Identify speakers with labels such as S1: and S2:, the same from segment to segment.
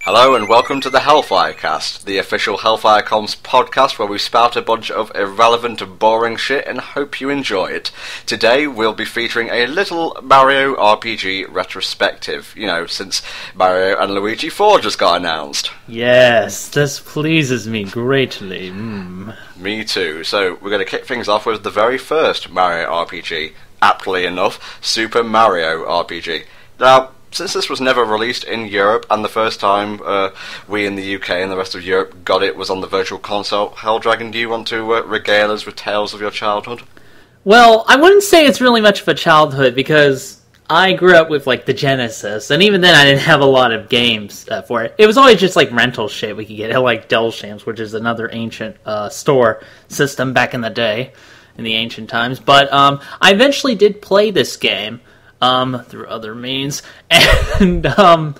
S1: Hello and welcome to the HellfireCast, the official HellfireCom's podcast where we spout a bunch of irrelevant, boring shit and hope you enjoy it. Today we'll be featuring a little Mario RPG retrospective, since Mario and Luigi 4 just got announced.
S2: Yes, this pleases me greatly.
S1: Me too. So we're going to kick things off with the very first Mario RPG, aptly enough, Super Mario RPG. Now, since this was never released in Europe, and the first time we in the UK and the rest of Europe got it was on the Virtual Console, Helldragon, do you want to regale us with tales of your childhood?
S2: Well, I wouldn't say it's really much of a childhood, because I grew up with, the Genesis, and even then I didn't have a lot of games for it. It was always just, rental shit we could get, like Delshams, which is another ancient store system back in the day, in the ancient times. But I eventually did play this game, through other means, and, I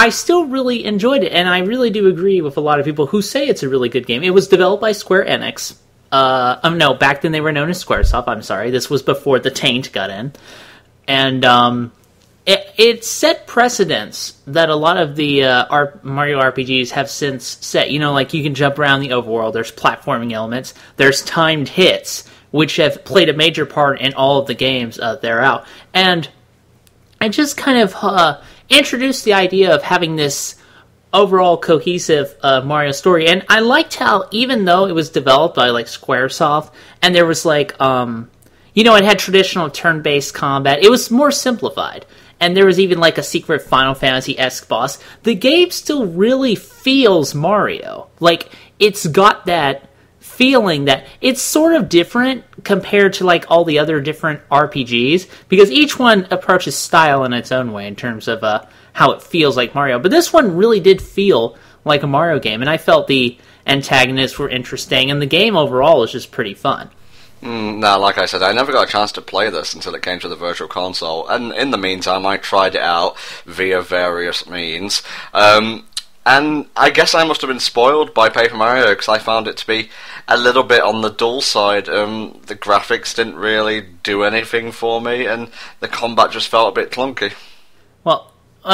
S2: still really enjoyed it, and I really do agree with a lot of people who say it's a really good game. It was developed by Square Enix. No, back then they were known as Squaresoft, I'm sorry. This was before the taint got in. And, it set precedents that a lot of the Mario RPGs have since set. You can jump around the overworld, there's platforming elements, there's timed hits, which have played a major part in all of the games they're out. And I just kind of introduced the idea of having this overall cohesive Mario story. And I liked how, even though it was developed by Squaresoft, and there was it had traditional turn-based combat, it was more simplified. And there was even a secret Final Fantasy-esque boss. The game still really feels Mario. It's got that feeling that it's sort of different compared to all the other different RPGs, because each one approaches style in its own way in terms of how it feels like Mario. But this one really did feel like a Mario game, and I felt the antagonists were interesting, and the game overall is just pretty fun.
S1: Now, like I said, I never got a chance to play this until it came to the Virtual Console, and in the meantime I tried it out via various means. And I guess I must have been spoiled by Paper Mario, because I found it to be a little bit on the dull side. The graphics didn't really do anything for me, and the combat just felt a bit clunky.
S2: Well,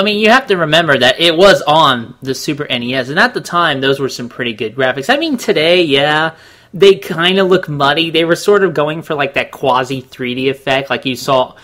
S2: you have to remember that it was on the Super NES, and at the time, those were some pretty good graphics. Today, yeah, they kind of look muddy. They were sort of going for, that quasi-3D effect, you saw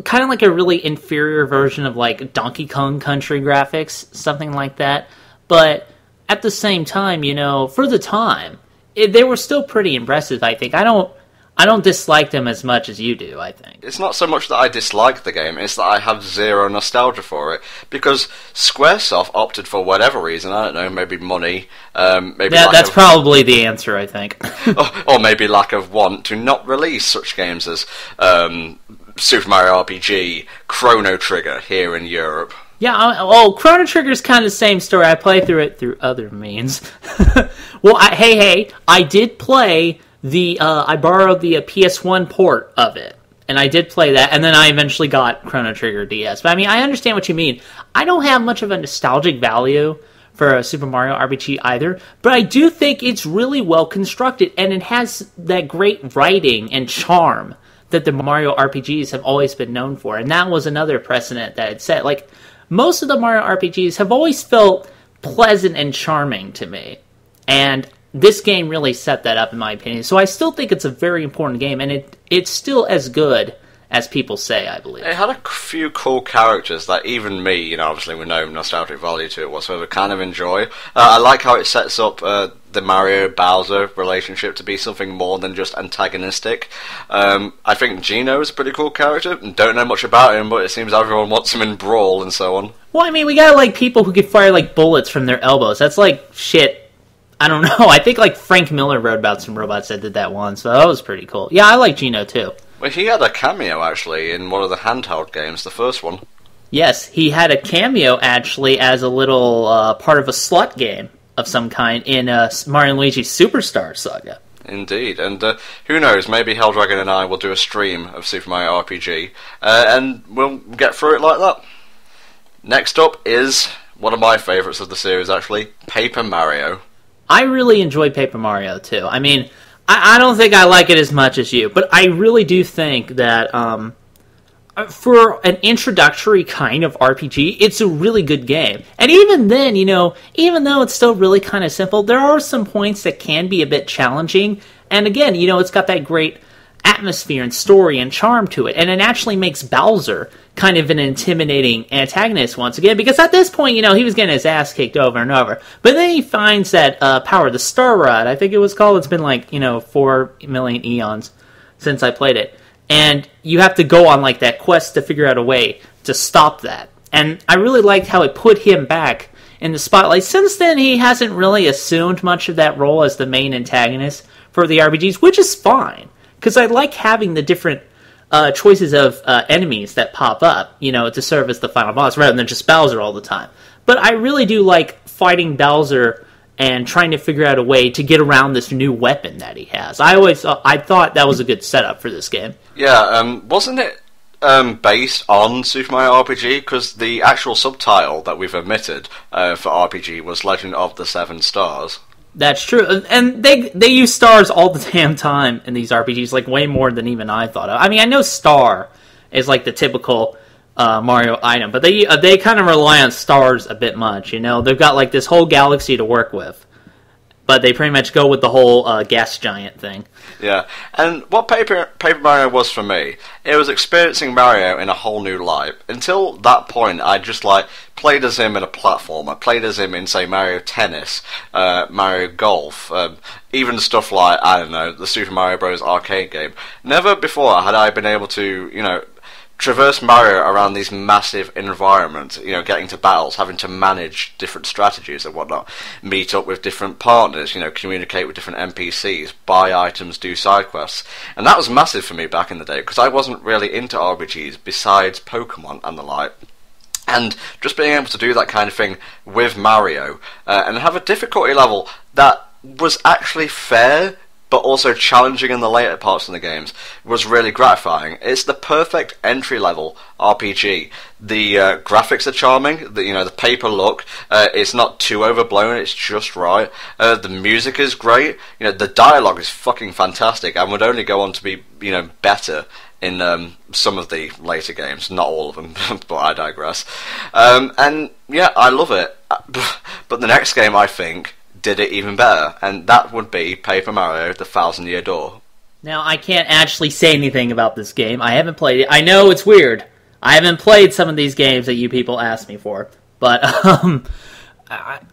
S2: kind of a really inferior version of, Donkey Kong Country graphics, something like that. But at the same time, for the time, they were still pretty impressive, I think. I don't dislike them as much as you do, I think.
S1: It's not so much that I dislike the game, it's that I have zero nostalgia for it. Because Squaresoft opted for whatever reason, I don't know, maybe money,
S2: that's probably the answer, I think.
S1: or maybe lack of want to not release such games as Super Mario RPG, Chrono Trigger here in Europe.
S2: Yeah, Chrono Trigger's kind of the same story. I play through it through other means. Well, I did play I borrowed the PS1 port of it, and I did play that, and then I eventually got Chrono Trigger DS. But I understand what you mean. I don't have much of a nostalgic value for a Super Mario RPG either, but I do think it's really well constructed, and it has that great writing and charm that the Mario RPGs have always been known for, and that was another precedent that it set. Most of the Mario RPGs have always felt pleasant and charming to me, and this game really set that up, in my opinion. So I still think it's a very important game, and it's still as good as people say, I believe.
S1: It had a few cool characters that even me, obviously with no nostalgic value to it whatsoever, kind of enjoy. I like how it sets up the Mario-Bowser relationship to be something more than just antagonistic. I think Geno is a pretty cool character. Don't know much about him, but it seems everyone wants him in Brawl and so on.
S2: Well, we got, people who can fire, bullets from their elbows. That's, shit. I don't know. I think, Frank Miller wrote about some robots that did that once, so that was pretty cool. Yeah, I like Geno, too.
S1: Well, he had a cameo, actually, in one of the handheld games, the first one.
S2: Yes, he had a cameo, actually, as a little part of a slot game of some kind in Mario & Luigi's Superstar Saga.
S1: Indeed, and who knows, maybe Helldragon and I will do a stream of Super Mario RPG, and we'll get through it like that. Next up is one of my favourites of the series, actually, Paper Mario.
S2: I really enjoy Paper Mario, too. I don't think I like it as much as you, but I really do think that for an introductory kind of RPG, it's a really good game. And even then, even though it's still really kind of simple, there are some points that can be a bit challenging. And again, it's got that great atmosphere and story and charm to it. And it actually makes Bowser kind of an intimidating antagonist once again, because at this point, he was getting his ass kicked over and over. But then he finds that power, the Star Rod, I think it was called. It's been 4 million eons since I played it. And you have to go on that quest to figure out a way to stop that. And I really liked how it put him back in the spotlight. Since then, he hasn't really assumed much of that role as the main antagonist for the RPGs, which is fine. Because I like having the different choices of enemies that pop up, to serve as the final boss, rather than just Bowser all the time. But I really do like fighting Bowser and trying to figure out a way to get around this new weapon that he has. I thought that was a good setup for this game.
S1: Yeah, wasn't it based on Super Mario RPG? Because the actual subtitle that we've omitted for RPG was Legend of the Seven Stars.
S2: That's true, and they use stars all the damn time in these RPGs, way more than even I thought of. I mean, I know star is the typical Mario item, but they kind of rely on stars a bit much. They've got this whole galaxy to work with, but they pretty much go with the whole gas giant thing.
S1: Yeah, and what Paper Mario was for me, it was experiencing Mario in a whole new light. Until that point, I just played as him in a platformer, played as him in, say, Mario Tennis, Mario Golf, even stuff like, I don't know, the Super Mario Bros. Arcade game. Never before had I been able to, traverse Mario around these massive environments, getting to battles, having to manage different strategies and whatnot, meet up with different partners, communicate with different NPCs, buy items, do side quests. And that was massive for me back in the day, because I wasn't really into RPGs besides Pokemon and the like. And just being able to do that kind of thing with Mario, and have a difficulty level that was actually fair, but also challenging in the later parts of the games, was really gratifying. It's the perfect entry-level RPG. The graphics are charming, the paper look, it's not too overblown, it's just right. The music is great, the dialogue is fucking fantastic, and would only go on to be, better in some of the later games, not all of them, but I digress. And yeah, I love it. But the next game, I think, did it even better, and that would be Paper Mario: The Thousand-Year Door.
S2: Now, I can't actually say anything about this game. I haven't played it. I know it's weird. I haven't played some of these games that you people ask me for, but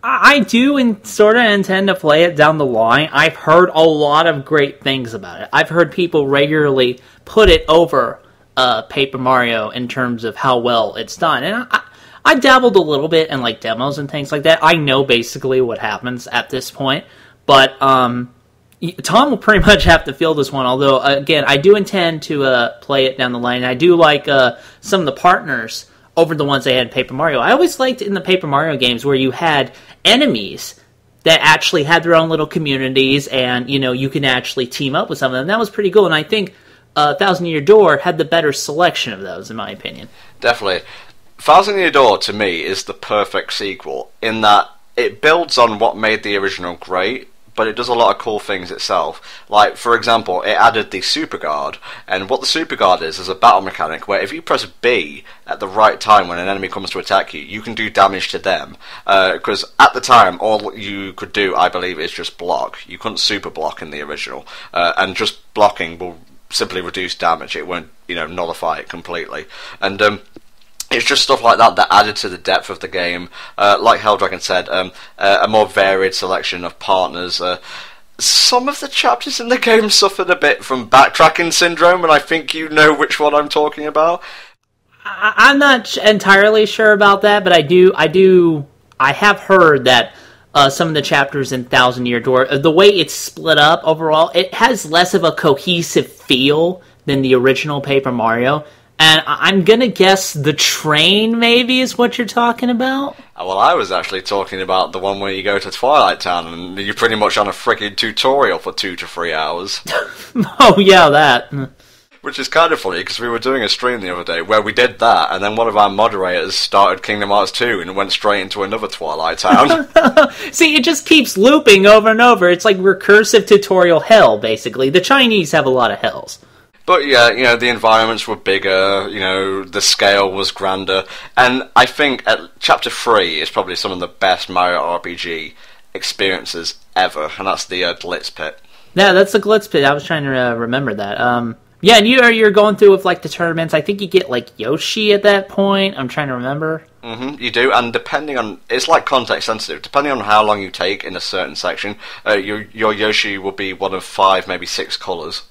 S2: I do sort of intend to play it down the line. I've heard a lot of great things about it. I've heard people regularly put it over Paper Mario in terms of how well it's done, and I dabbled a little bit in demos and things like that. I know basically what happens at this point, but Tom will pretty much have to feel this one, although, again, I do intend to play it down the line. I do like some of the partners over the ones they had in Paper Mario. I always liked in the Paper Mario games where you had enemies that actually had their own little communities, and, you can actually team up with some of them. That was pretty cool, and I think Thousand Year Door had the better selection of those, in my opinion.
S1: Definitely. Thousand Year Door, to me, is the perfect sequel, in that it builds on what made the original great, but it does a lot of cool things itself. Like, for example, it added the Super Guard, and what the Super Guard is a battle mechanic where if you press B at the right time when an enemy comes to attack you, you can do damage to them. Because at the time, all you could do, I believe, is just block. You couldn't super block in the original, and just blocking will simply reduce damage. It won't, nullify it completely. And it's just stuff like that added to the depth of the game. Like Helldragon said, a more varied selection of partners. Some of the chapters in the game suffered a bit from backtracking syndrome, and I think you know which one I'm talking about.
S2: I'm not entirely sure about that, but I have heard that some of the chapters in Thousand Year Door, the way it's split up overall, it has less of a cohesive feel than the original Paper Mario. And I'm gonna guess the train maybe is what you're talking about?
S1: Well, I was actually talking about the one where you go to Twilight Town and you're pretty much on a freaking tutorial for 2 to 3 hours.
S2: Oh, yeah, that.
S1: Which is kind of funny, because we were doing a stream the other day where we did that, and then one of our moderators started Kingdom Hearts 2 and went straight into another Twilight Town.
S2: See, it just keeps looping over and over. It's like recursive tutorial hell, basically. The Chinese have a lot of hells.
S1: But yeah, the environments were bigger, the scale was grander, and I think Chapter 3 is probably some of the best Mario RPG experiences ever, and that's the Glitz Pit.
S2: Yeah, that's the Glitz Pit. I was trying to remember that. Yeah, and you're going through with, like, the tournaments. I think you get, like, Yoshi at that point. I'm trying to remember.
S1: You do, and depending on... It's, like, context sensitive. Depending on how long you take in a certain section, your Yoshi will be one of 5, maybe 6 colours.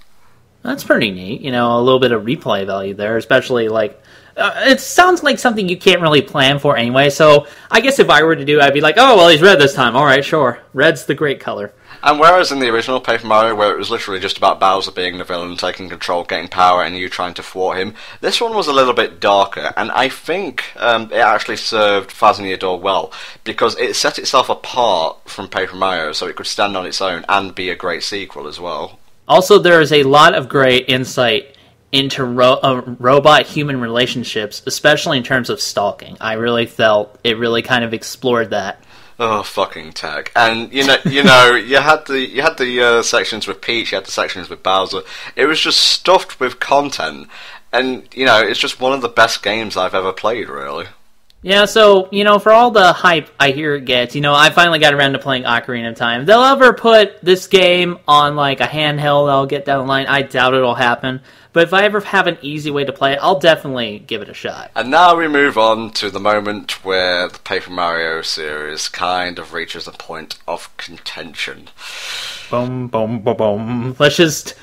S2: That's pretty neat. A little bit of replay value there, especially, like... it sounds like something you can't really plan for anyway, so I guess if I were to do it, I'd be like, oh, well, he's red this time. All right, sure. Red's the great color.
S1: And whereas in the original Paper Mario, where it was literally just about Bowser being the villain, taking control, getting power, and you trying to thwart him, this one was a little bit darker, and I think it actually served Fazaniador well, because it set itself apart from Paper Mario, so it could stand on its own and be a great sequel as well.
S2: Also, there is a lot of great insight into robot-human relationships, especially in terms of stalking. I really felt it really kind of explored that.
S1: Oh, fucking tech! And you had the sections with Peach, you had the sections with Bowser. It was just stuffed with content, and it's just one of the best games I've ever played, really.
S2: Yeah, so for all the hype I hear it gets, I finally got around to playing Ocarina of Time. If they'll ever put this game on like a handheld, I'll get down the line. I doubt it'll happen. But if I ever have an easy way to play it, I'll definitely give it a shot.
S1: And now we move on to the moment where the Paper Mario series kind of reaches a point of contention.
S2: Boom, boom, boom, boom. Let's just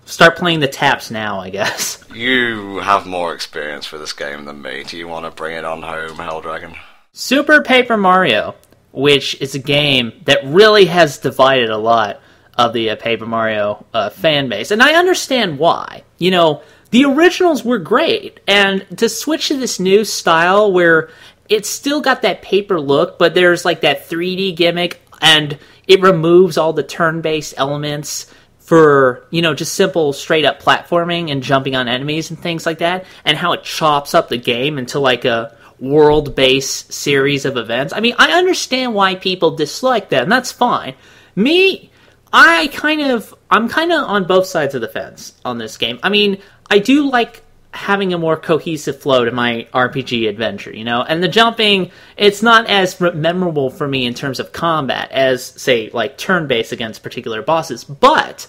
S2: start playing the taps now, I guess.
S1: You have more experience with this game than me. Do you want to bring it on home, Helldragon?
S2: Super Paper Mario, which is a game that really has divided a lot of the Paper Mario fan base. And I understand why. The originals were great, and to switch to this new style where it's still got that paper look, but there's like that 3D gimmick, and it removes all the turn-based elements for, just simple straight-up platforming and jumping on enemies and things like that, and how it chops up the game into like a world-based series of events. I mean, I understand why people dislike that, and that's fine. Me, I'm kind of on both sides of the fence on this game. I mean, I do like having a more cohesive flow to my RPG adventure, and the jumping, it's not as memorable for me in terms of combat as, say, like turn-based against particular bosses, but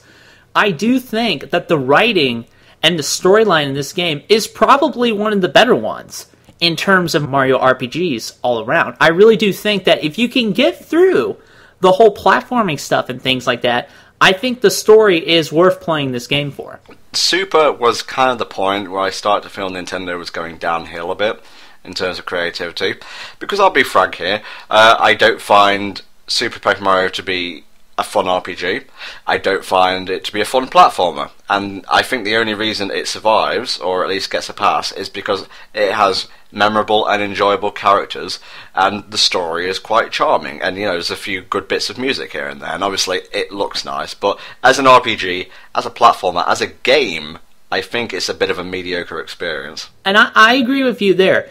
S2: I do think that the writing and the storyline in this game is probably one of the better ones in terms of Mario RPGs all around. I really do think that if you can get through the whole platforming stuff and things like that, I think the story is worth playing this game for.
S1: Super was kind of the point where I started to feel Nintendo was going downhill a bit in terms of creativity. Because I'll be frank here, I don't find Super Paper Mario to be a fun RPG. I don't find it to be a fun platformer. And I think the only reason it survives, or at least gets a pass, is because it has memorable and enjoyable characters, and the story is quite charming, and there's a few good bits of music here and there, and obviously it looks nice, but as an RPG, as a platformer, as a game, I think it's a bit of a mediocre experience.
S2: And I agree with you there.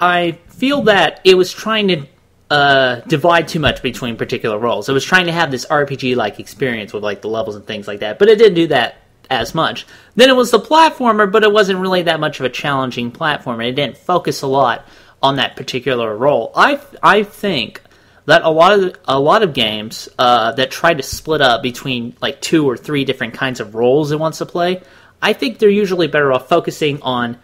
S2: I feel that it was trying to divide too much between particular roles. It was trying to have this RPG-like experience with like the levels and things like that, but it didn't do that as much. Then it was the platformer, but it wasn't really that much of a challenging platformer. It didn't focus a lot on that particular role. I think that a lot of games that try to split up between like 2 or 3 different kinds of roles it wants to play, I think they're usually better off focusing on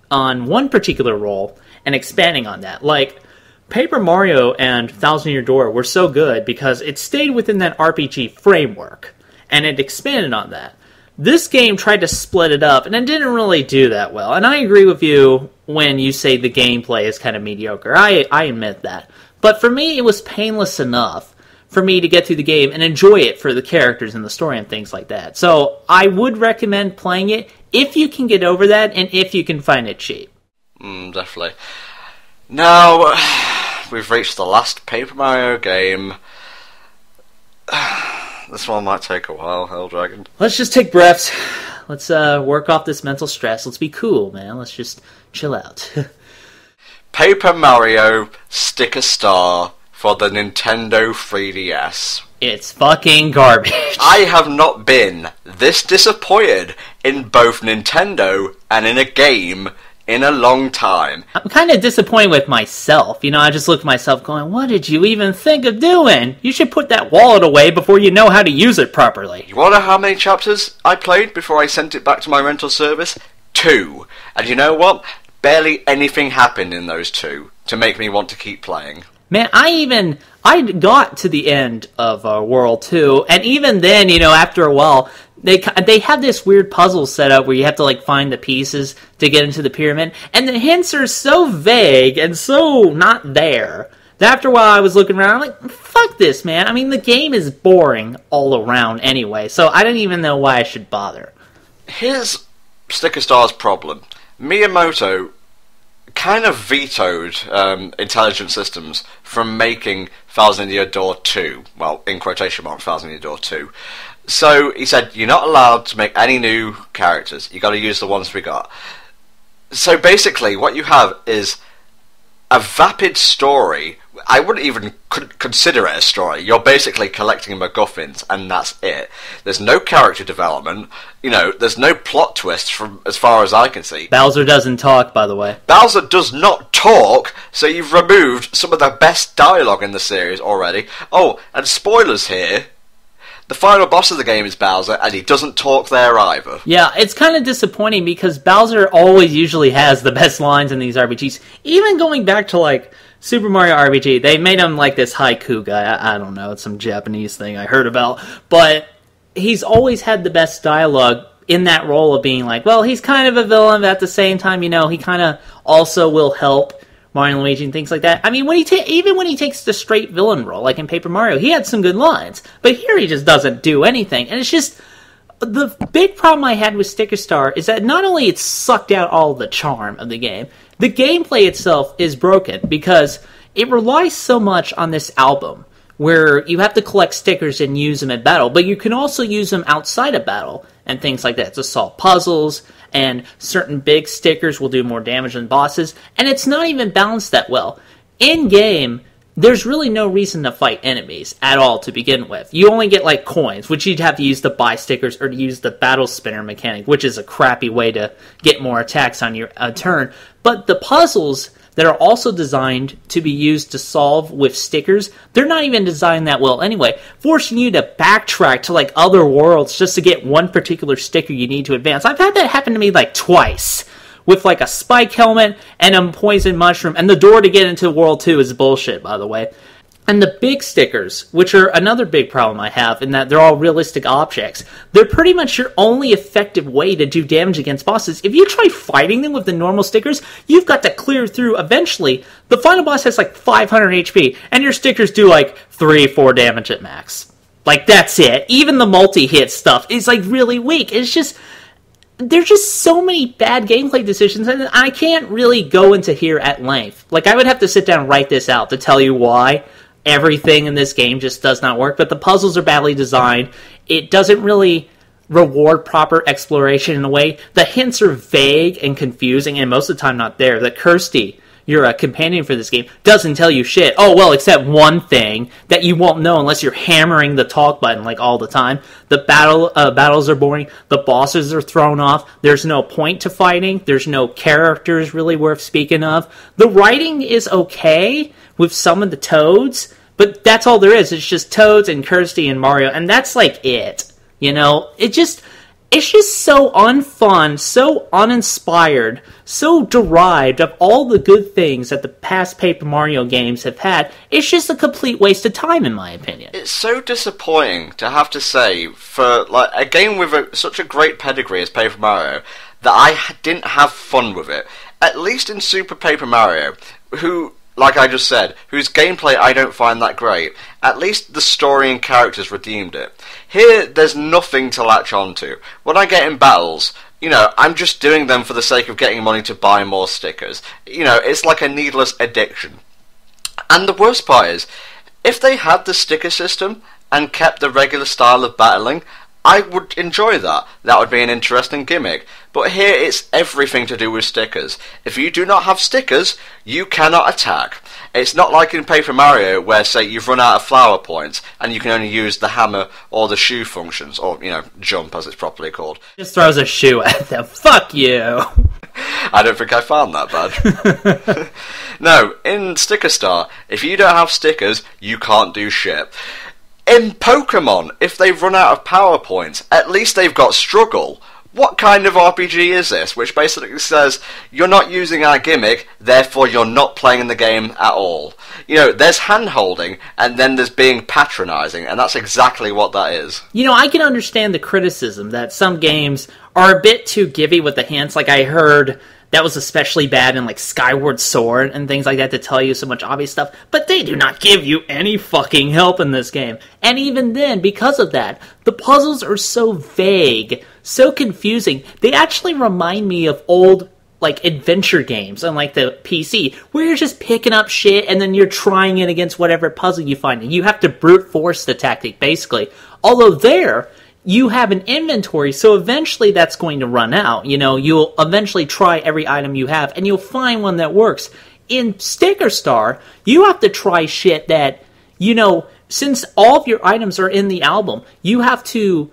S2: one particular role and expanding on that. Like Paper Mario and Thousand Year Door were so good because it stayed within that RPG framework and it expanded on that. This game tried to split it up, and it didn't really do that well. And I agree with you when you say the gameplay is kind of mediocre. I admit that. But for me, it was painless enough for me to get through the game and enjoy it for the characters and the story and things like that. So I would recommend playing it if you can get over that and if you can find it cheap.
S1: Definitely. Now, we've reached the last Paper Mario game. This one might take a while, Helldragon.
S2: Let's just take breaths. Let's work off this mental stress. Let's be cool, man. Let's just chill out.
S1: Paper Mario Sticker Star for the Nintendo 3DS.
S2: It's fucking garbage.
S1: I have not been this disappointed in both Nintendo and in a game in a long time.
S2: I'm kind of disappointed with myself. I just look at myself going, what did you even think of doing? You should put that wallet away before you know how to use it properly.
S1: You wanna know how many chapters I played before I sent it back to my rental service? 2. And you know what? Barely anything happened in those 2 to make me want to keep playing.
S2: Man, I got to the end of World 2, and even then, after a while, they have this weird puzzle set up where you have to, find the pieces to get into the pyramid, and the hints are so vague and so not there that after a while I was looking around, I'm like, fuck this, man. I mean, the game is boring all around anyway, so I didn't even know why I should bother.
S1: Here's Sticker Star's problem. Miyamoto kind of vetoed Intelligent Systems from making Thousand Year Door 2. Well, in quotation marks, Thousand Year Door 2. So he said, you're not allowed to make any new characters. You got to use the ones we got. So basically, what you have is a vapid story. I wouldn't even consider it a story. You're basically collecting MacGuffins, and that's it. There's no character development. There's no plot twists from as far as I can see.
S2: Bowser doesn't talk, by the way.
S1: Bowser does not talk, so you've removed some of the best dialogue in the series already. Oh, and spoilers here. The final boss of the game is Bowser, and he doesn't talk there either.
S2: Yeah, it's kind of disappointing because Bowser always usually has the best lines in these RPGs. Even going back to, Super Mario RPG, they made him this haiku guy. I don't know, it's some Japanese thing I heard about. But he's always had the best dialogue in that role of being he's kind of a villain, but at the same time, he kind of also will help Mario and Luigi and things like that. I mean, even when he takes the straight villain role, like in Paper Mario, he had some good lines. But here he just doesn't do anything. And it's just, the big problem I had with Sticker Star is that not only it sucked out all the charm of the game, the gameplay itself is broken because it relies so much on this album where you have to collect stickers and use them in battle, but you can also use them outside of battle and things like that to solve puzzles, and certain big stickers will do more damage than bosses, and it's not even balanced that well. In-game, there's really no reason to fight enemies at all to begin with. You only get, coins, which you'd have to use to buy stickers or to use the battle spinner mechanic, which is a crappy way to get more attacks on your turn. But the puzzles that are also designed to be used to solve with stickers, they're not even designed that well anyway, forcing you to backtrack to other worlds just to get one particular sticker you need to advance. I've had that happen to me twice, with a spike helmet and a poison mushroom, and the door to get into World 2 is bullshit, by the way. And the big stickers, which are another big problem I have, in that they're all realistic objects, they're pretty much your only effective way to do damage against bosses. If you try fighting them with the normal stickers, you've got to clear through eventually. The final boss has 500 HP, and your stickers do 3-4 damage at max. That's it. Even the multi-hit stuff is really weak. It's just, there's just so many bad gameplay decisions, and I can't really go into here at length. I would have to sit down and write this out to tell you why everything in this game just does not work, but the puzzles are badly designed. It doesn't really reward proper exploration in a way. The hints are vague and confusing, and most of the time not there. The Kirsty, your companion for this game, doesn't tell you shit. Oh, well, except one thing that you won't know unless you're hammering the talk button all the time. The battles are boring. The bosses are thrown off. There's no point to fighting. There's no characters really worth speaking of. The writing is okay with some of the Toads, but that's all there is. It's just Toads and Kirsty and Mario, and that's it. It's just so unfun, so uninspired, so derived of all the good things that the past Paper Mario games have had. It's just a complete waste of time, in my opinion.
S1: It's so disappointing to have to say, for a game with such a great pedigree as Paper Mario, that I didn't have fun with it. At least in Super Paper Mario, like I just said, whose gameplay I don't find that great, at least the story and characters redeemed it. Here, there's nothing to latch onto. When I get in battles, I'm just doing them for the sake of getting money to buy more stickers. It's like a needless addiction. And the worst part is, if they had the sticker system and kept the regular style of battling, I would enjoy that. That would be an interesting gimmick. But here it's everything to do with stickers. If you do not have stickers, you cannot attack. It's not like in Paper Mario where, say, you've run out of flower points and you can only use the hammer or the shoe functions, or, jump as it's properly called.
S2: Just throws a shoe at them. Fuck you!
S1: I don't think I found that badge. No, in Sticker Star, if you don't have stickers, you can't do shit. In Pokemon, if they've run out of power points, at least they've got struggle. What kind of RPG is this, which basically says, you're not using our gimmick, therefore you're not playing the game at all? There's hand-holding, and then there's being patronising, and that's exactly what that is.
S2: I can understand the criticism that some games are a bit too givey with the hints. Like, I heard that was especially bad in, Skyward Sword and things like that to tell you so much obvious stuff, but they do not give you any fucking help in this game. And even then, because of that, the puzzles are so vague, so confusing. They actually remind me of old, adventure games on, the PC, where you're just picking up shit and then you're trying it against whatever puzzle you find, and you have to brute force the tactic, basically. Although there, you have an inventory, so eventually that's going to run out. You'll eventually try every item you have, and you'll find one that works. In Sticker Star, you have to try shit that, since all of your items are in the album, you have to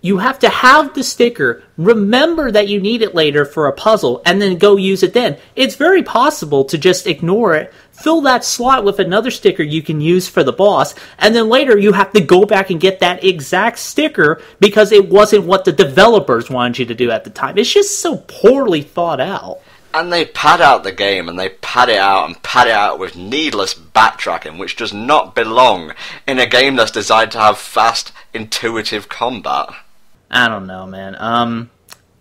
S2: have the sticker, remember that you need it later for a puzzle, and then go use it then. It's very possible to just ignore it, fill that slot with another sticker you can use for the boss, and then later you have to go back and get that exact sticker because it wasn't what the developers wanted you to do at the time. It's just so poorly thought out.
S1: And they pad out the game, and they pad it out with needless backtracking, which does not belong in a game that's designed to have fast, intuitive combat.
S2: I don't know, man.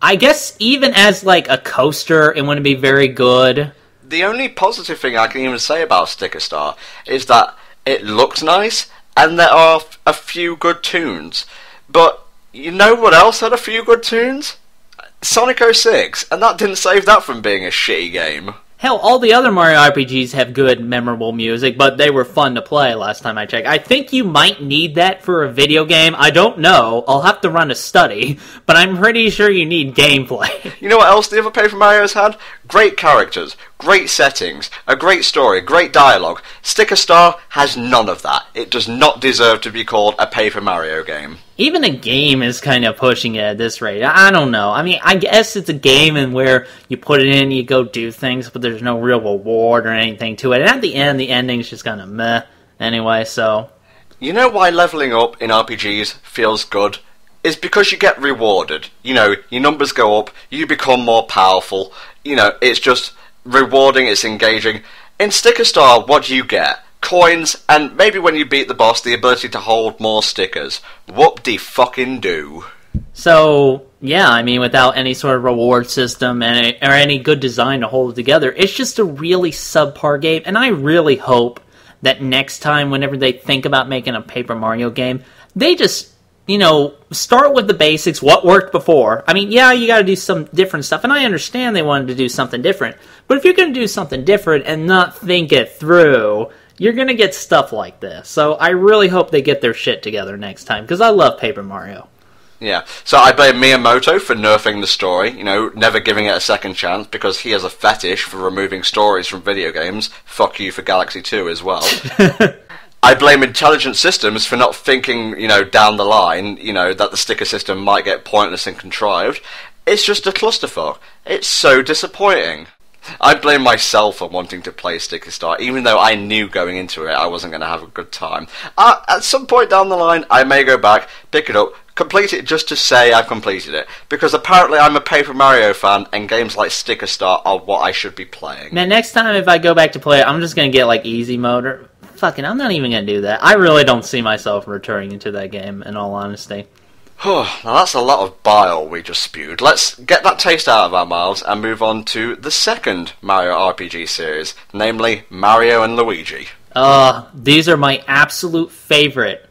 S2: I guess even as, a coaster, it wouldn't be very good.
S1: The only positive thing I can even say about Sticker Star is that it looks nice, and there are a few good tunes. But you know what else had a few good tunes? Sonic 06, and that didn't save that from being a shitty game.
S2: Hell, all the other Mario RPGs have good, memorable music, but they were fun to play last time I checked. I think you might need that for a video game. I don't know. I'll have to run a study, but I'm pretty sure you need gameplay.
S1: You know what else the other Paper Mario's had? Great characters, great settings, a great story, great dialogue. Sticker Star has none of that. It does not deserve to be called a Paper Mario game.
S2: Even a game is kind of pushing it at this rate. I don't know. I mean, I guess it's a game and where you put it in, you go do things, but there's no real reward or anything to it. And at the end, the ending's just kind of meh anyway, so...
S1: You know why leveling up in RPGs feels good? Is because you get rewarded. Your numbers go up, you become more powerful. It's just rewarding, it's engaging. In Sticker Star, what do you get? Coins, and maybe when you beat the boss, the ability to hold more stickers. Whoop-de-fucking-do.
S2: So, yeah, I mean, without any sort of reward system or any good design to hold it together, it's just a really subpar game, and I really hope that next time, whenever they think about making a Paper Mario game, they just, start with the basics, what worked before. I mean, yeah, you gotta do some different stuff, and I understand they wanted to do something different, but if you're gonna do something different and not think it through, you're gonna get stuff like this. So I really hope they get their shit together next time, because I love Paper Mario.
S1: Yeah, so I blame Miyamoto for nerfing the story, never giving it a second chance, because he has a fetish for removing stories from video games. Fuck you for Galaxy 2 as well. I blame Intelligent Systems for not thinking, down the line, that the sticker system might get pointless and contrived. It's just a clusterfuck. It's so disappointing. I blame myself for wanting to play Sticker Star, even though I knew going into it I wasn't going to have a good time. At some point down the line, I may go back, pick it up, complete it just to say I've completed it, because apparently I'm a Paper Mario fan, and games like Sticker Star are what I should be playing.
S2: Man, next time if I go back to play it, I'm just going to get, easy mode, or fucking, I'm not even going to do that. I really don't see myself returning into that game, in all honesty.
S1: Now that's a lot of bile we just spewed. Let's get that taste out of our mouths and move on to the second Mario RPG series, namely Mario and Luigi.
S2: These are my absolute favorite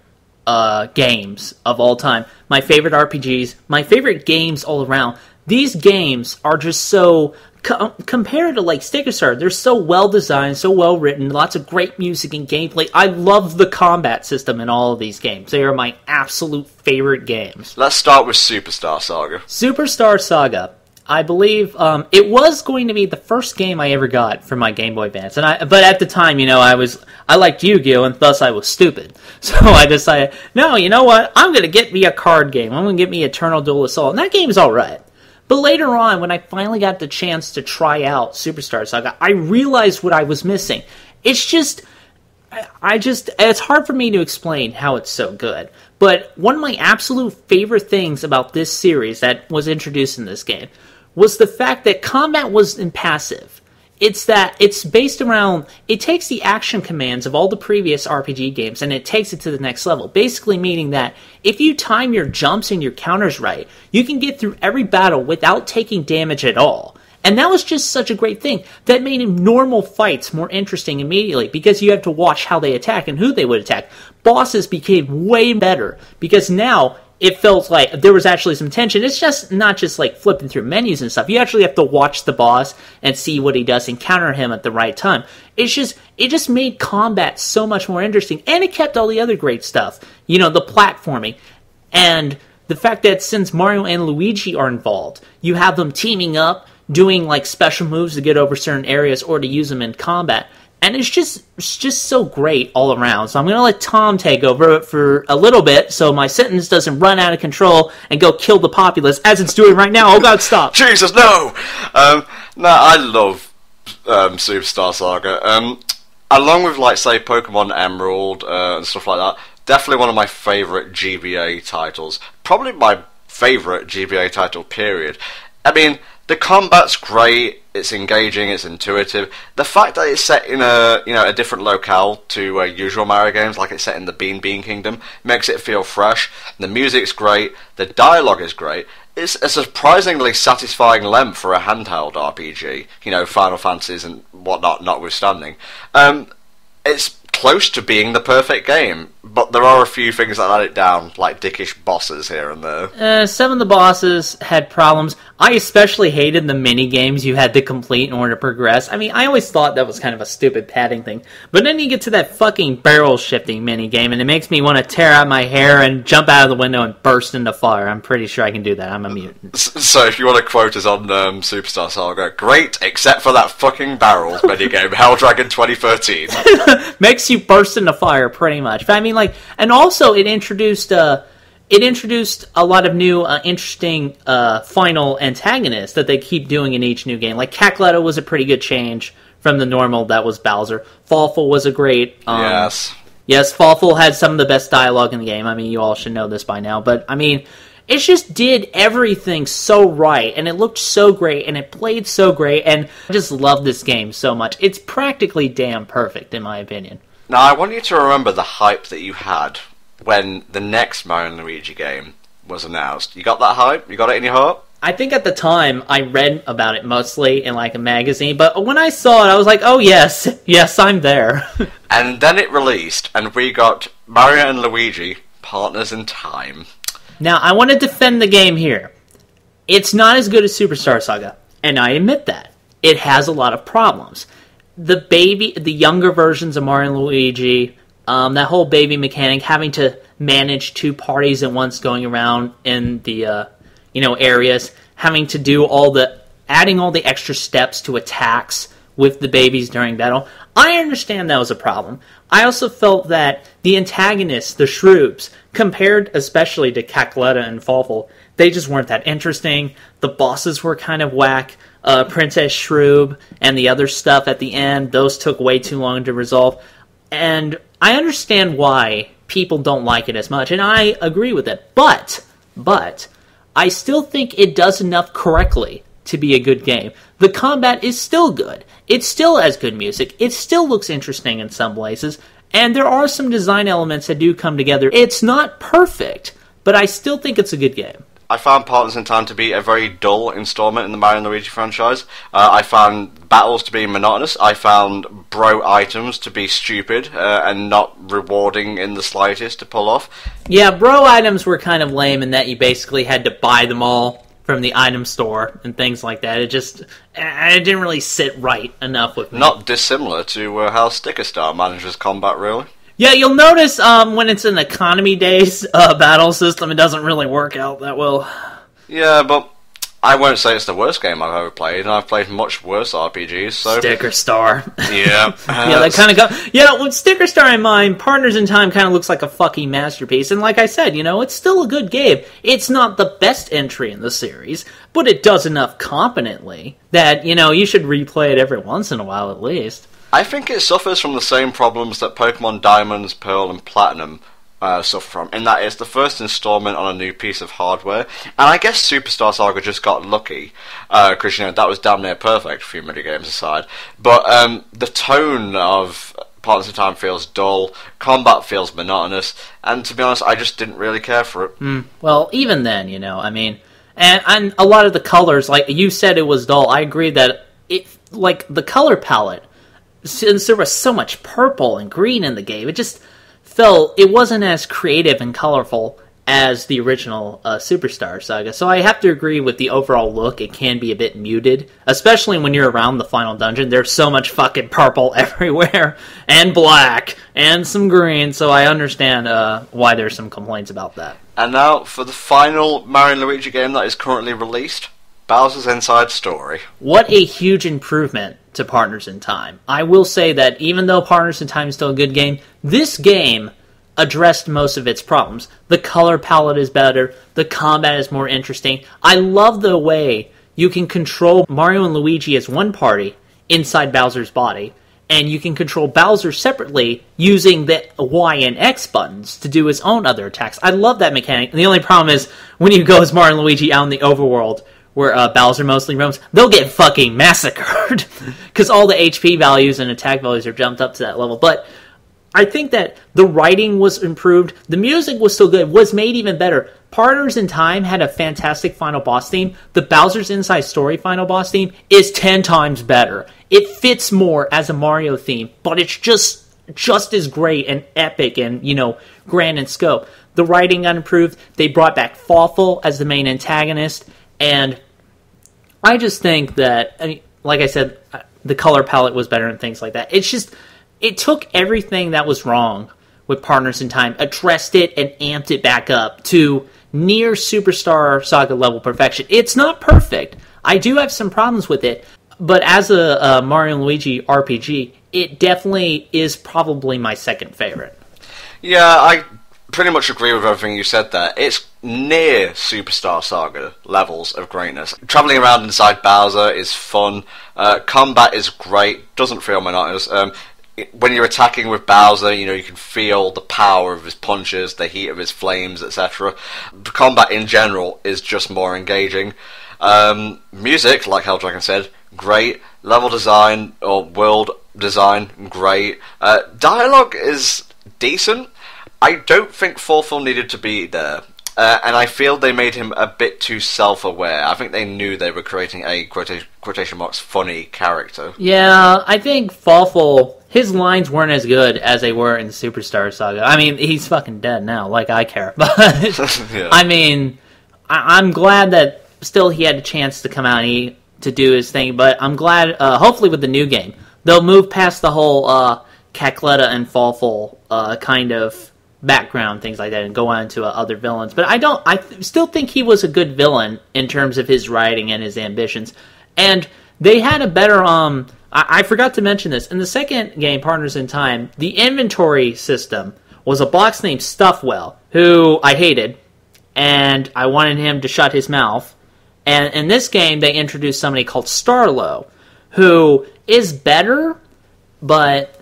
S2: games of all time. My favorite RPGs, my favorite games all around. These games are just so... compared to Sticker Star, they're so well designed, so well written, lots of great music and gameplay. I love the combat system in all of these games. They are my absolute favorite games.
S1: Let's start with Superstar Saga.
S2: Superstar Saga. I believe it was going to be the first game I ever got for my Game Boy Advance, but at the time, I liked Yu-Gi-Oh, and thus I was stupid. So I decided, no, you know what? I'm going to get me a card game. I'm going to get me Eternal Duel Assault, and that game's all right. But later on, when I finally got the chance to try out Superstar Saga, I realized what I was missing. It's just, it's hard for me to explain how it's so good. But one of my absolute favorite things about this series that was introduced in this game was the fact that combat wasn't passive. It's based around, it takes the action commands of all the previous RPG games and it takes it to the next level. Basically meaning that if you time your jumps and your counters right, you can get through every battle without taking damage at all. And that was just such a great thing. That made normal fights more interesting immediately because you have to watch how they attack and who they would attack. Bosses became way better because now it felt like there was actually some tension. It's just not just like flipping through menus and stuff. You actually have to watch the boss and see what he does and counter him at the right time. It just made combat so much more interesting. And it kept all the other great stuff. The platforming. And the fact that since Mario and Luigi are involved, you have them teaming up, doing like special moves to get over certain areas or to use them in combat. And it's just so great all around. So I'm going to let Tom take over for a little bit so my sentence doesn't run out of control and go kill the populace as it's doing right now. Oh God, stop.
S1: Jesus, no! No, I love Superstar Saga. Along with, like, say, Pokemon Emerald and stuff like that, definitely one of my favourite GBA titles. Probably my favourite GBA title, period. I mean, the combat's great, it's engaging, it's intuitive. The fact that it's set in a different locale to usual Mario games, like it's set in the Bean Kingdom, makes it feel fresh. The music's great, the dialogue is great. It's a surprisingly satisfying length for a handheld RPG, Final Fantasies and whatnot notwithstanding. It's close to being the perfect game, but there are a few things that let it down, like dickish bosses here and there.
S2: Some of the bosses had problems. I especially hated the mini-games you had to complete in order to progress. I mean, I always thought that was kind of a stupid padding thing. But then you get to that fucking barrel-shifting mini-game, and it makes me want to tear out my hair and jump out of the window and burst into fire. I'm pretty sure I can do that. I'm a mutant.
S1: So if you want to quote us on Superstar Saga, great, except for that fucking barrels mini-game, Helldragon 2013.
S2: Makes you burst into fire, pretty much. But I mean, and also it introduced a lot of new, interesting final antagonists that they keep doing in each new game. Like Cackletta was a pretty good change from the normal that was Bowser. Fawful was a great.
S1: Yes.
S2: Yes, Fawful had some of the best dialogue in the game. I mean, you all should know this by now. But I mean, it just did everything so right, and it looked so great, and it played so great, and I just love this game so much. It's practically damn perfect, in my opinion.
S1: Now, I want you to remember the hype that you had when the next Mario & Luigi game was announced. You got that hype? You got it in your heart?
S2: I think at the time, I read about it mostly in like a magazine, but when I saw it, I was like, oh yes, I'm there.
S1: And then it released, and we got Mario & Luigi, Partners in Time.
S2: Now, I want to defend the game here. It's not as good as Superstar Saga, and I admit that. It has a lot of problems. The younger versions of Mario and Luigi, that whole baby mechanic, having to manage two parties at once going around in the, areas, having to do adding all the extra steps to attacks with the babies during battle. I understand that was a problem. I also felt that the antagonists, the Shroobs, compared especially to Cackletta and Fawful, they just weren't that interesting. The bosses were kind of whack. Princess Shroob and the other stuff at the end, those took way too long to resolve. And I understand why people don't like it as much, and I agree with it. But I still think it does enough correctly to be a good game. The combat is still good. It still has good music. It still looks interesting in some places. And there are some design elements that do come together. It's not perfect, but I still think it's a good game.
S1: I found Partners in Time to be a very dull installment in the Mario & Luigi franchise. I found battles to be monotonous. I found bro items to be stupid and not rewarding in the slightest to pull off.
S2: Yeah, bro items were kind of lame in that you basically had to buy them all from the item store and things like that. It didn't really sit right enough with me.
S1: Not dissimilar to how Sticker Star manages combat, really.
S2: Yeah, you'll notice when it's an economy days battle system, it doesn't really work out that well.
S1: Yeah, but I won't say it's the worst game I've ever played, and I've played much worse RPGs, so...
S2: Sticker Star.
S1: Yeah.
S2: Yeah, that kind of go... Yeah, with Sticker Star in mind, Partners in Time kind of looks like a fucking masterpiece, and like I said, it's still a good game. It's not the best entry in the series, but it does enough competently that, you should replay it every once in a while at least.
S1: I think it suffers from the same problems that Pokemon Diamonds, Pearl, and Platinum suffer from, in that it's the first installment on a new piece of hardware, and I guess Superstar Saga just got lucky, because, that was damn near perfect, a few minigames aside, but the tone of Partners in Time feels dull, combat feels monotonous, and to be honest, I just didn't really care for it.
S2: Well, even then, and a lot of the colors, like you said it was dull, I agree that the color palette, since there was so much purple and green in the game, it just it wasn't as creative and colorful as the original Superstar Saga. So I have to agree with the overall look. It can be a bit muted, especially when you're around the final dungeon. There's so much fucking purple everywhere, and black, and some green, so I understand why there's some complaints about that.
S1: And now, for the final Mario & Luigi game that is currently released, Bowser's Inside Story.
S2: What a huge improvement to Partners in Time. I will say that even though Partners in Time is still a good game, this game addressed most of its problems. The color palette is better, the combat is more interesting. I love the way you can control Mario and Luigi as one party inside Bowser's body, and you can control Bowser separately using the Y and X buttons to do his own other attacks. I love that mechanic. The only problem is when you go as Mario and Luigi out in the overworld, where Bowser mostly roams, they'll get fucking massacred because all the HP values and attack values are jumped up to that level. But I think that the writing was improved, the music was still good, was made even better. Partners in Time had a fantastic final boss theme. The Bowser's Inside Story final boss theme is 10 times better. It fits more as a Mario theme, but it's just as great and epic and, grand in scope. The writing got improved. They brought back Fawful as the main antagonist. And I just think that, like I said, the color palette was better and things like that. It took everything that was wrong with Partners in Time, addressed it, and amped it back up to near Superstar Saga level perfection. It's not perfect. I do have some problems with it, but as a Mario & Luigi RPG, it definitely is probably my second favorite.
S1: Yeah, I pretty much agree with everything you said there. It's near Superstar Saga levels of greatness. Travelling around inside Bowser is fun. Combat is great. Doesn't feel monotonous. When you're attacking with Bowser, you can feel the power of his punches, the heat of his flames, etc. The combat in general is just more engaging. Music, like Helldragon said, great. Level design or world design, great. Dialogue is decent. I don't think Fawful needed to be there, and I feel they made him a bit too self-aware. I think they knew they were creating a quotation marks funny character.
S2: Yeah, I think Fawful, his lines weren't as good as they were in the Superstar Saga. I mean, he's fucking dead now, like I care. But, yeah. I mean, I'm glad that still he had a chance to come out and to do his thing, but I'm glad, hopefully with the new game, they'll move past the whole Cacletta and Fawful kind of background, things like that, and go on to other villains. But I still think he was a good villain in terms of his writing and his ambitions. And they had a better, I forgot to mention this, in the second game, Partners in Time, the inventory system was a box named Stuffwell, who I hated, and I wanted him to shut his mouth. And in this game, they introduced somebody called Starlo, who is better, but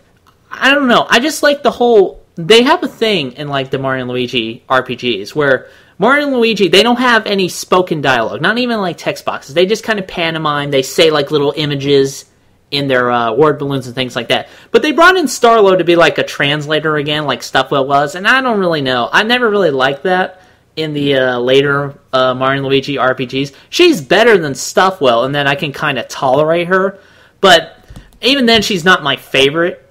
S2: I don't know. I just like the whole... They have a thing in the Mario & Luigi RPGs where Mario and Luigi, they don't have any spoken dialogue, not even text boxes. They just kind of pantomime. They say little images in their word balloons and things like that. But they brought in Starlo to be a translator again, like Stuffwell was, and I don't really know. I never really liked that in the later Mario and Luigi RPGs. She's better than Stuffwell, and then I can kind of tolerate her, but even then she's not my favorite,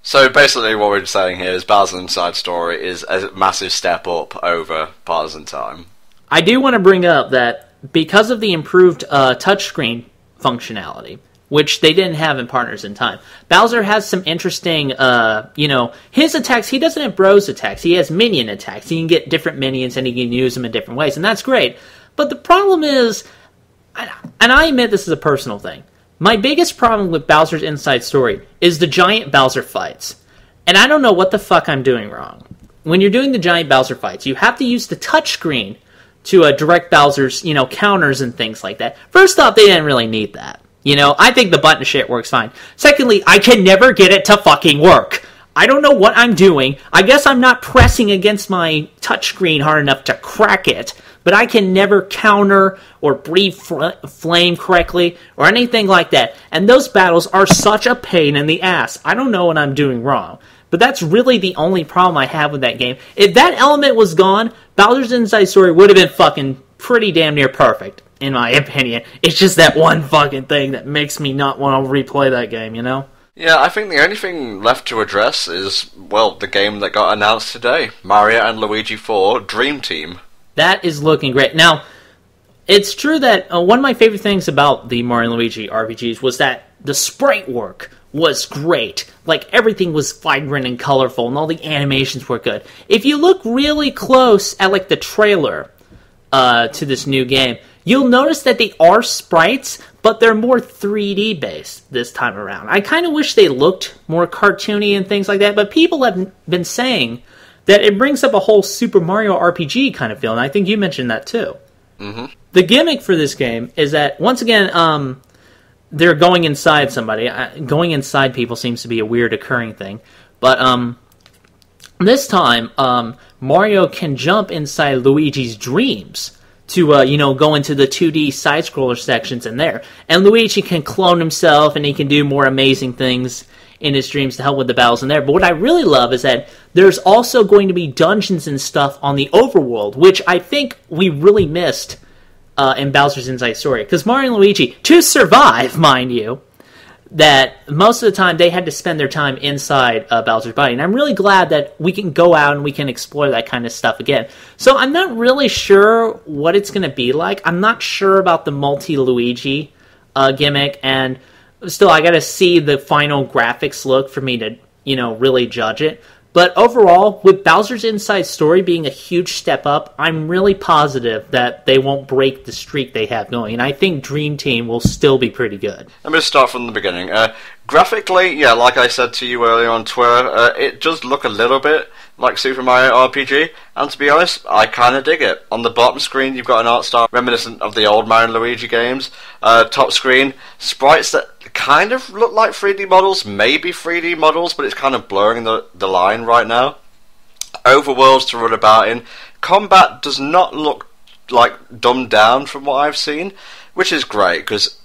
S1: So basically what we're saying here is Bowser's Inside Story is a massive step up over Partners in Time.
S2: I do want to bring up that because of the improved touchscreen functionality, which they didn't have in Partners in Time, Bowser has some interesting, his attacks, he doesn't have bros attacks, he has minion attacks. He can get different minions and he can use them in different ways, and that's great. But the problem is, and I admit this is a personal thing. My biggest problem with Bowser's Inside Story is the giant Bowser fights. And I don't know what the fuck I'm doing wrong. When you're doing the giant Bowser fights, you have to use the touchscreen to direct Bowser's, counters and things like that. First off, they didn't really need that. I think the button shit works fine. Secondly, I can never get it to fucking work. I don't know what I'm doing. I guess I'm not pressing against my touchscreen hard enough to crack it, but I can never counter or breathe flame correctly or anything like that. And those battles are such a pain in the ass. I don't know what I'm doing wrong. But that's really the only problem I have with that game. If that element was gone, Bowser's Inside Story would have been fucking pretty damn near perfect, in my opinion. It's just that one fucking thing that makes me not want to replay that game,
S1: Yeah, I think the only thing left to address is, the game that got announced today. Mario and Luigi 4 Dream Team.
S2: That is looking great. Now, it's true that one of my favorite things about the Mario and Luigi RPGs was that the sprite work was great. Like, everything was vibrant and colorful, and all the animations were good. If you look really close at, the trailer to this new game, you'll notice that they are sprites, but they're more 3D based this time around. I kind of wish they looked more cartoony and things like that, but people have been saying that it brings up a whole Super Mario RPG kind of feel, and I think you mentioned that too.
S1: Mm-hmm.
S2: The gimmick for this game is that, once again, they're going inside somebody. Going inside people seems to be a weird occurring thing. But this time, Mario can jump inside Luigi's dreams to, go into the 2D side-scroller sections in there. And Luigi can clone himself, and he can do more amazing things in his dreams to help with the battles in there. But what I really love is that there's also going to be dungeons and stuff on the overworld, which I think we really missed in Bowser's Inside Story. Because Mario and Luigi, to survive, mind you, that most of the time they had to spend their time inside Bowser's body. And I'm really glad that we can go out and we can explore that kind of stuff again. So I'm not really sure what it's going to be like. I'm not sure about the multi-Luigi gimmick, and still I got to see the final graphics look for me to, really judge it. But overall, with Bowser's Inside Story being a huge step up, I'm really positive that they won't break the streak they have going. And I think Dream Team will still be pretty good.
S1: Let me start from the beginning. Graphically, yeah, like I said to you earlier on Twitter, it does look a little bit like Super Mario RPG, and to be honest, I kind of dig it. On the bottom screen, you've got an art style reminiscent of the old Mario and Luigi games. Top screen, sprites that kind of look like 3D models, maybe 3D models, but it's kind of blurring the line right now. Overworlds to run about in. Combat does not look like dumbed down from what I've seen, which is great, because,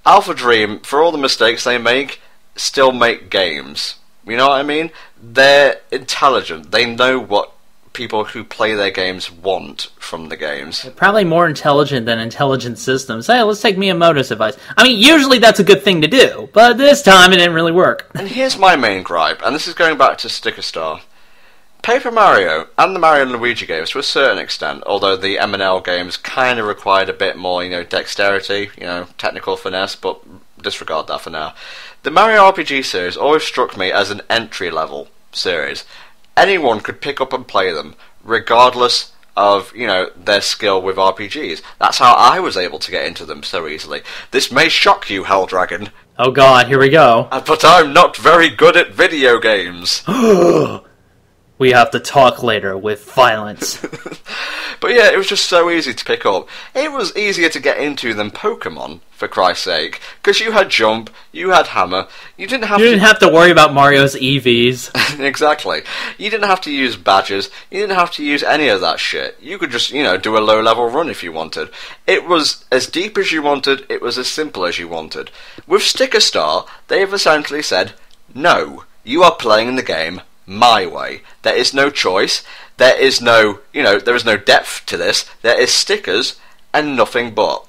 S1: Alpha Dream, for all the mistakes they make, still make games. You know what I mean? They're intelligent. They know what people who play their games want from the games.
S2: They're probably more intelligent than intelligent systems. Hey, let's take Miyamoto's advice. I mean, usually that's a good thing to do, but this time it didn't really work.
S1: And here's my main gripe, and this is going back to Sticker Star. Paper Mario and the Mario and Luigi games to a certain extent, although the M&L games kind of required a bit more, dexterity, technical finesse, but disregard that for now. The Mario RPG series always struck me as an entry-level series. Anyone could pick up and play them, regardless of, their skill with RPGs. That's how I was able to get into them so easily. This may shock you, Helldragon.
S2: Oh god, here we go.
S1: But I'm not very good at video games.
S2: We have to talk later with violence.
S1: But yeah, it was just so easy to pick up. It was easier to get into than Pokemon, for Christ's sake. Because you had Jump, you had Hammer, you didn't have to
S2: worry about Mario's EVs.
S1: Exactly. You didn't have to use badges, you didn't have to use any of that shit. You could just, do a low-level run if you wanted. It was as deep as you wanted, it was as simple as you wanted. With Sticker Star, they have essentially said, no, you are playing the game my way. There is no choice. There is no, there is no depth to this. There is stickers and nothing but.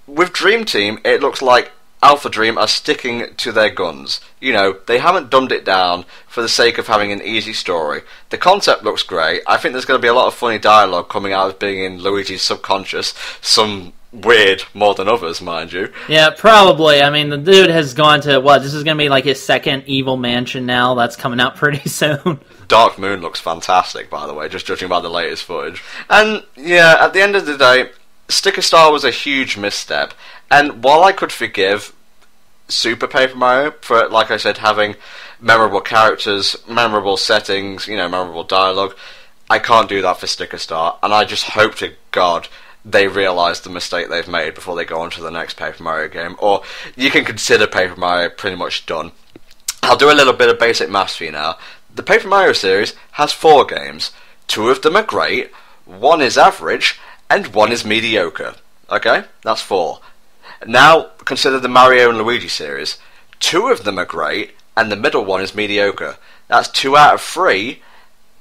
S1: With Dream Team, it looks like Alpha Dream are sticking to their guns. They haven't dumbed it down for the sake of having an easy story. The concept looks great. I think there's going to be a lot of funny dialogue coming out of being in Luigi's subconscious. Some weird more than others, mind you.
S2: Yeah, probably. I mean, the dude has gone to, this is going to be like his second evil mansion now. That's coming out pretty soon.
S1: Dark Moon looks fantastic, by the way, just judging by the latest footage. And, yeah, at the end of the day, Sticker Star was a huge misstep, and while I could forgive Super Paper Mario for, like I said, having memorable characters, memorable settings, memorable dialogue, I can't do that for Sticker Star, and I just hope to God they realise the mistake they've made before they go on to the next Paper Mario game, or you can consider Paper Mario pretty much done. I'll do a little bit of basic maths for you now. The Paper Mario series has 4 games. 2 of them are great, 1 is average, and 1 is mediocre. Okay? That's 4. Now, consider the Mario and Luigi series. 2 of them are great, and the middle one is mediocre. That's 2 out of 3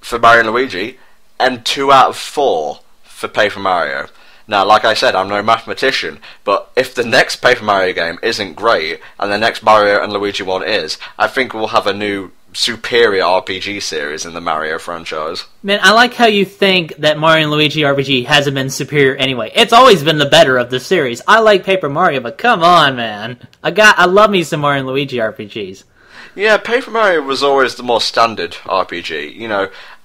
S1: for Mario and Luigi, and 2 out of 4 for Paper Mario. Now, like I said, I'm no mathematician, but if the next Paper Mario game isn't great, and the next Mario and Luigi one is, I think we'll have a new superior RPG series in the Mario franchise.
S2: Man, I like how you think that Mario and Luigi RPG hasn't been superior anyway. It's always been the better of the series. I like Paper Mario, but come on, man. I love me some Mario and Luigi RPGs.
S1: Yeah, Paper Mario was always the more standard RPG.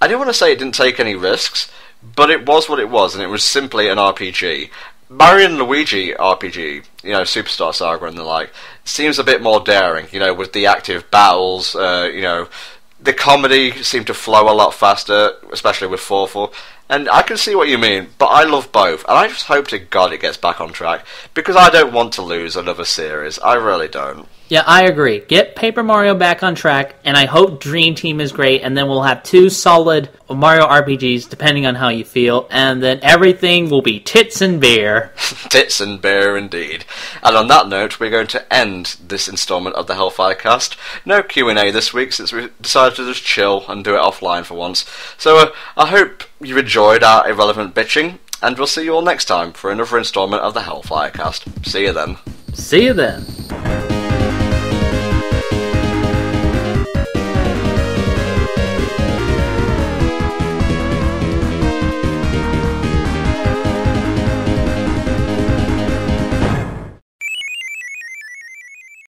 S1: I didn't want to say it didn't take any risks, but it was what it was, and it was simply an RPG. Mario and Luigi RPG, Superstar Saga and the like, seems a bit more daring, with the active battles, the comedy seemed to flow a lot faster, especially with 4-4, and I can see what you mean, but I love both, and I just hope to God it gets back on track, because I don't want to lose another series, I really don't.
S2: Yeah, I agree. Get Paper Mario back on track, and I hope Dream Team is great, and then we'll have 2 solid Mario RPGs, depending on how you feel, and then everything will be tits and beer.
S1: Tits and beer, indeed. And on that note, we're going to end this installment of the HellfireCast. No Q&A this week, since we decided to just chill and do it offline for once. So I hope you enjoyed our irrelevant bitching, and we'll see you all next time for another installment of the HellfireCast. See you then.
S2: See you then.